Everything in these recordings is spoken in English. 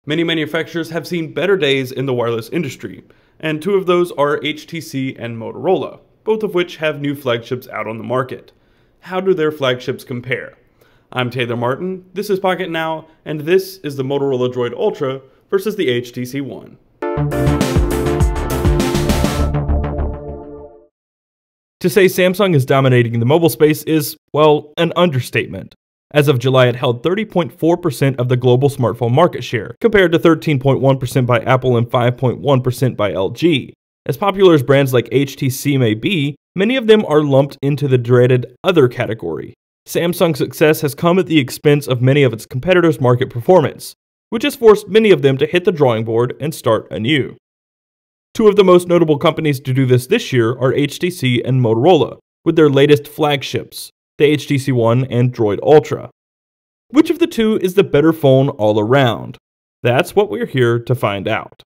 Many manufacturers have seen better days in the wireless industry, and two of those are HTC and Motorola, both of which have new flagships out on the market. How do their flagships compare? I'm Taylor Martin, this is Pocketnow, and this is the Motorola Droid Ultra versus the HTC One. To say Samsung is dominating the mobile space is, well, an understatement. As of July, it held 30.4% of the global smartphone market share, compared to 13.1% by Apple and 5.1% by LG. As popular as brands like HTC may be, many of them are lumped into the dreaded other category. Samsung's success has come at the expense of many of its competitors' market performance, which has forced many of them to hit the drawing board and start anew. Two of the most notable companies to do this year are HTC and Motorola, with their latest flagships, the HTC One and Droid Ultra. Which of the two is the better phone all around? That's what we're here to find out.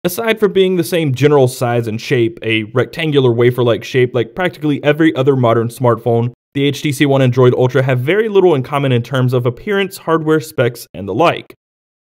Aside from being the same general size and shape, a rectangular wafer-like shape like practically every other modern smartphone, the HTC One and Droid Ultra have very little in common in terms of appearance, hardware specs, and the like.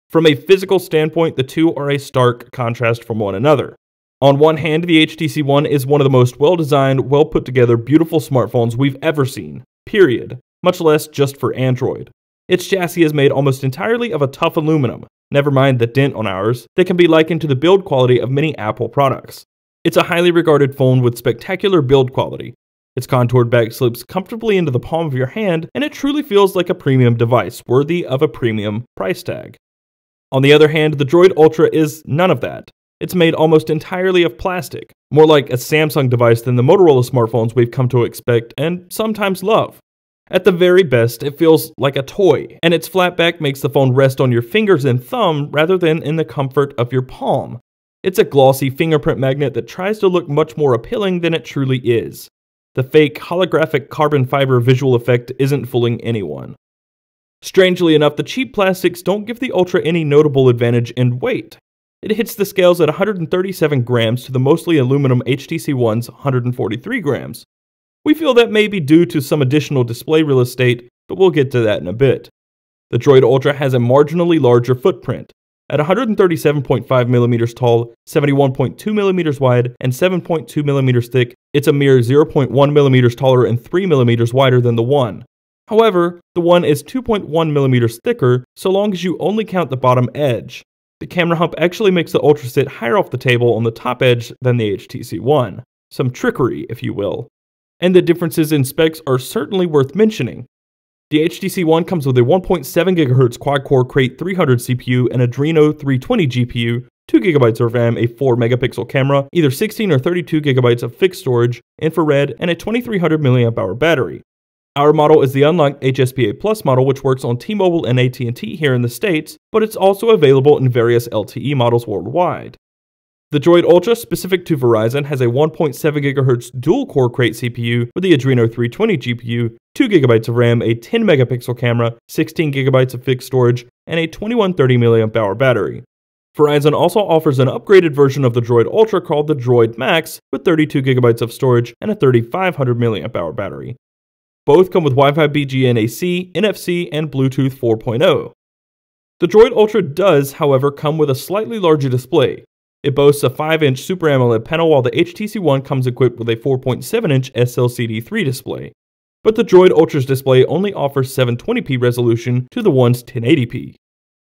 From a physical standpoint, the two are a stark contrast from one another. On one hand, the HTC One is one of the most well-designed, well-put-together, beautiful smartphones we've ever seen, period, much less just for Android. Its chassis is made almost entirely of a tough aluminum, never mind the dent on ours, that can be likened to the build quality of many Apple products. It's a highly regarded phone with spectacular build quality. Its contoured back slips comfortably into the palm of your hand, and it truly feels like a premium device, worthy of a premium price tag. On the other hand, the Droid Ultra is none of that. It's made almost entirely of plastic, more like a Samsung device than the Motorola smartphones we've come to expect and sometimes love. At the very best, it feels like a toy, and its flat back makes the phone rest on your fingers and thumb rather than in the comfort of your palm. It's a glossy fingerprint magnet that tries to look much more appealing than it truly is. The fake holographic carbon fiber visual effect isn't fooling anyone. Strangely enough, the cheap plastics don't give the Ultra any notable advantage in weight. It hits the scales at 137 grams to the mostly aluminum HTC One's 143 grams. We feel that may be due to some additional display real estate, but we'll get to that in a bit. The Droid Ultra has a marginally larger footprint. At 137.5mm tall, 71.2mm wide, and 7.2mm thick, it's a mere 0.1mm taller and 3mm wider than the One. However, the One is 2.1mm thicker so long as you only count the bottom edge. The camera hump actually makes the Ultra sit higher off the table on the top edge than the HTC One. Some trickery, if you will. And the differences in specs are certainly worth mentioning. The HTC One comes with a 1.7 GHz quad-core Crate 300 CPU, an Adreno 320 GPU, 2GB of RAM, a 4-megapixel camera, either 16 or 32 GB of fixed storage, infrared, and a 2300 mAh battery. Our model is the unlocked HSPA Plus model, which works on T-Mobile and AT&T here in the States, but it's also available in various LTE models worldwide. The Droid Ultra, specific to Verizon, has a 1.7 GHz dual-core Crate CPU with the Adreno 320 GPU, 2 GB of RAM, a 10-megapixel camera, 16 GB of fixed storage, and a 2130 mAh battery. Verizon also offers an upgraded version of the Droid Ultra called the Droid Max with 32 GB of storage and a 3500 mAh battery. Both come with Wi-Fi BGN AC, NFC, and Bluetooth 4.0. The Droid Ultra does, however, come with a slightly larger display. It boasts a 5-inch Super AMOLED panel while the HTC One comes equipped with a 4.7-inch SLCD3 display. But the Droid Ultra's display only offers 720p resolution to the One's 1080p,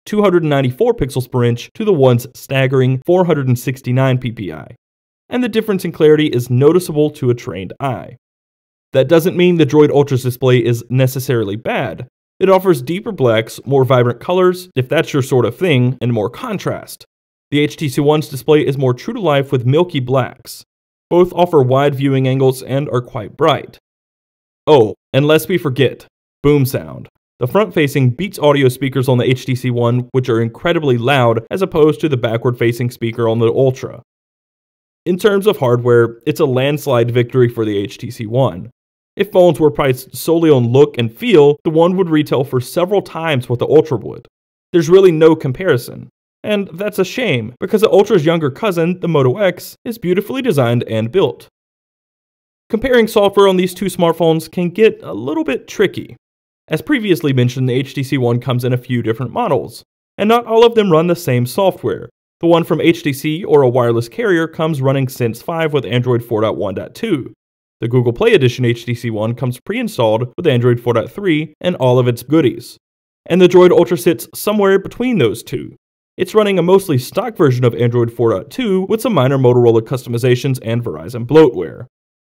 294 pixels per inch to the One's staggering 469 ppi. And the difference in clarity is noticeable to a trained eye. That doesn't mean the Droid Ultra's display is necessarily bad. It offers deeper blacks, more vibrant colors, if that's your sort of thing, and more contrast. The HTC One's display is more true to life with milky blacks. Both offer wide viewing angles and are quite bright. Oh, and lest we forget, boom sound. The front-facing Beats audio speakers on the HTC One, which are incredibly loud as opposed to the backward-facing speaker on the Ultra. In terms of hardware, it's a landslide victory for the HTC One. If phones were priced solely on look and feel, the One would retail for several times what the Ultra would. There's really no comparison. And that's a shame, because the Ultra's younger cousin, the Moto X, is beautifully designed and built. Comparing software on these two smartphones can get a little bit tricky. As previously mentioned, the HTC One comes in a few different models. And not all of them run the same software. The one from HTC or a wireless carrier comes running Sense 5 with Android 4.1.2. The Google Play Edition HTC One comes pre-installed with Android 4.3 and all of its goodies. And the Droid Ultra sits somewhere between those two. It's running a mostly stock version of Android 4.2 with some minor Motorola customizations and Verizon bloatware.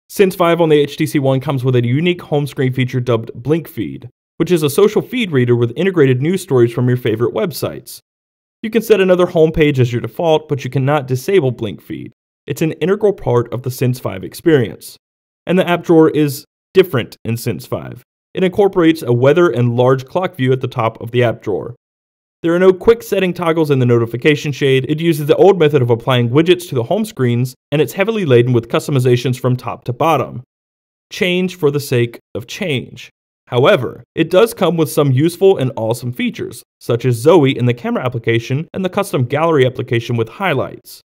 Sense 5 on the HTC One comes with a unique home screen feature dubbed Blink Feed, which is a social feed reader with integrated news stories from your favorite websites. You can set another home page as your default, but you cannot disable Blink Feed. It's an integral part of the Sense 5 experience. And the app drawer is different in Sense 5. It incorporates a weather and large clock view at the top of the app drawer. There are no quick setting toggles in the notification shade. It uses the old method of applying widgets to the home screens, and it's heavily laden with customizations from top to bottom. Change for the sake of change. However, it does come with some useful and awesome features, such as Zoe in the camera application and the custom gallery application with highlights.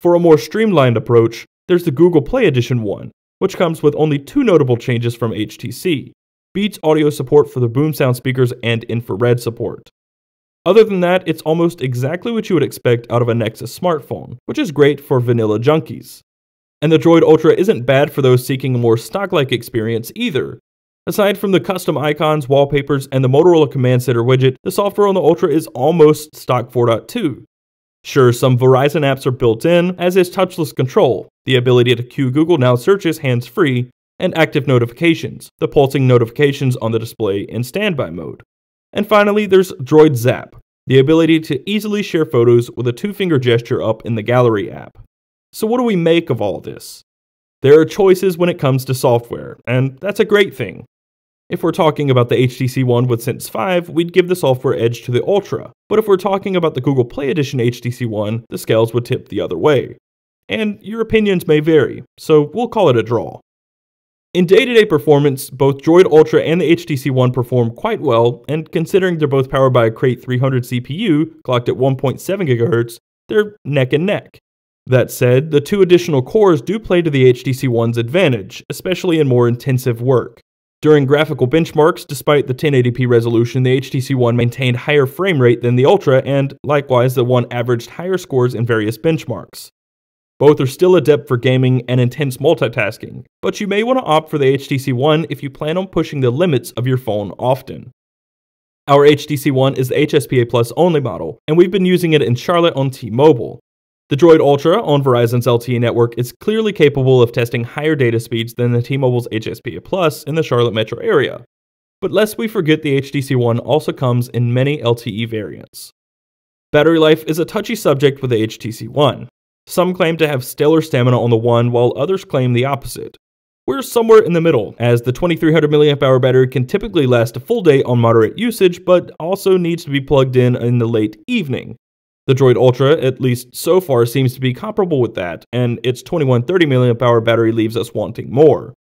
For a more streamlined approach, there's the Google Play Edition one, which comes with only two notable changes from HTC: Beats audio support for the boom sound speakers and infrared support. Other than that, it's almost exactly what you would expect out of a Nexus smartphone, which is great for vanilla junkies. And the Droid Ultra isn't bad for those seeking a more stock-like experience either. Aside from the custom icons, wallpapers, and the Motorola Command Center widget, the software on the Ultra is almost stock 4.2. Sure, some Verizon apps are built in, as is touchless control, the ability to cue Google Now searches hands-free, and active notifications, the pulsing notifications on the display in standby mode. And finally, there's Droid Zap, the ability to easily share photos with a two-finger gesture up in the Gallery app. So what do we make of all this? There are choices when it comes to software, and that's a great thing. If we're talking about the HTC One with Sense 5, we'd give the software edge to the Ultra, but if we're talking about the Google Play Edition HTC One, the scales would tip the other way. And your opinions may vary, so we'll call it a draw. In day-to-day performance, both Droid Ultra and the HTC One perform quite well, and considering they're both powered by a Crate 300 CPU, clocked at 1.7 GHz, they're neck and neck. That said, the two additional cores do play to the HTC One's advantage, especially in more intensive work. During graphical benchmarks, despite the 1080p resolution, the HTC One maintained higher frame rate than the Ultra, and likewise the One averaged higher scores in various benchmarks. Both are still adept for gaming and intense multitasking, but you may want to opt for the HTC One if you plan on pushing the limits of your phone often. Our HTC One is the HSPA Plus only model, and we've been using it in Charlotte on T-Mobile. The Droid Ultra on Verizon's LTE network is clearly capable of testing higher data speeds than the T-Mobile's HSPA Plus in the Charlotte metro area. But lest we forget the HTC One also comes in many LTE variants. Battery life is a touchy subject with the HTC One. Some claim to have stellar stamina on the One, while others claim the opposite. We're somewhere in the middle, as the 2300 mAh battery can typically last a full day on moderate usage, but also needs to be plugged in the late evening. The Droid Ultra, at least so far, seems to be comparable with that, and its 2130 mAh battery leaves us wanting more.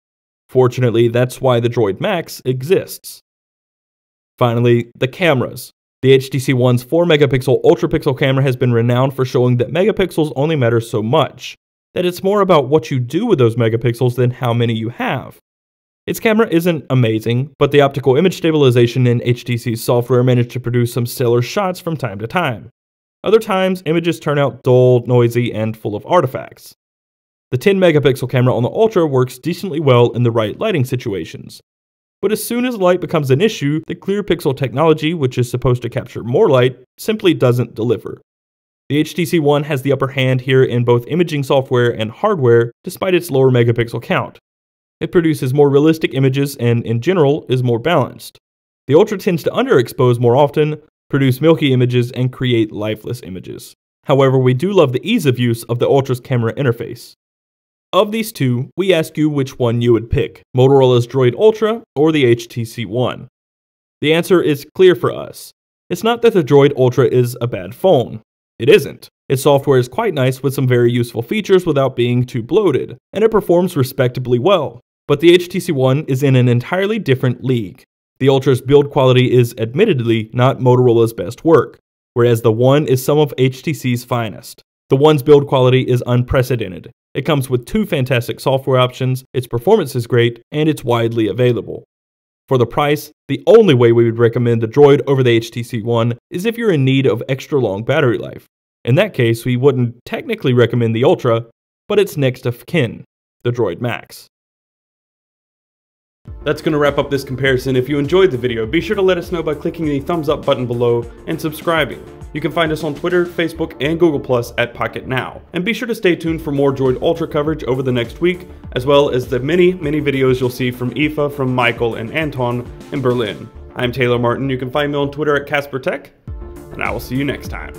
Fortunately, that's why the Droid Max exists. Finally, the cameras. The HTC One's 4-megapixel ultra-pixel camera has been renowned for showing that megapixels only matter so much, that it's more about what you do with those megapixels than how many you have. Its camera isn't amazing, but the optical image stabilization in HTC's software managed to produce some stellar shots from time to time. Other times, images turn out dull, noisy, and full of artifacts. The 10-megapixel camera on the Ultra works decently well in the right lighting situations. But as soon as light becomes an issue, the clear pixel technology, which is supposed to capture more light, simply doesn't deliver. The HTC One has the upper hand here in both imaging software and hardware, despite its lower megapixel count. It produces more realistic images and, in general, is more balanced. The Ultra tends to underexpose more often, produce milky images, and create lifeless images. However, we do love the ease of use of the Ultra's camera interface. Of these two, we ask you which one you would pick, Motorola's Droid Ultra or the HTC One. The answer is clear for us. It's not that the Droid Ultra is a bad phone. It isn't. Its software is quite nice with some very useful features without being too bloated, and it performs respectably well. But the HTC One is in an entirely different league. The Ultra's build quality is admittedly not Motorola's best work, whereas the One is some of HTC's finest. The One's build quality is unprecedented. It comes with two fantastic software options, its performance is great, and it's widely available. For the price, the only way we would recommend the Droid over the HTC One is if you're in need of extra long battery life. In that case, we wouldn't technically recommend the Ultra, but its next of kin, the Droid Max. That's going to wrap up this comparison. If you enjoyed the video, be sure to let us know by clicking the thumbs up button below and subscribing. You can find us on Twitter, Facebook, and Google+ at Pocketnow. And be sure to stay tuned for more Droid Ultra coverage over the next week, as well as the many videos you'll see from Aoife, from Michael, and Anton in Berlin. I'm Taylor Martin. You can find me on Twitter at CasperTech, and I will see you next time.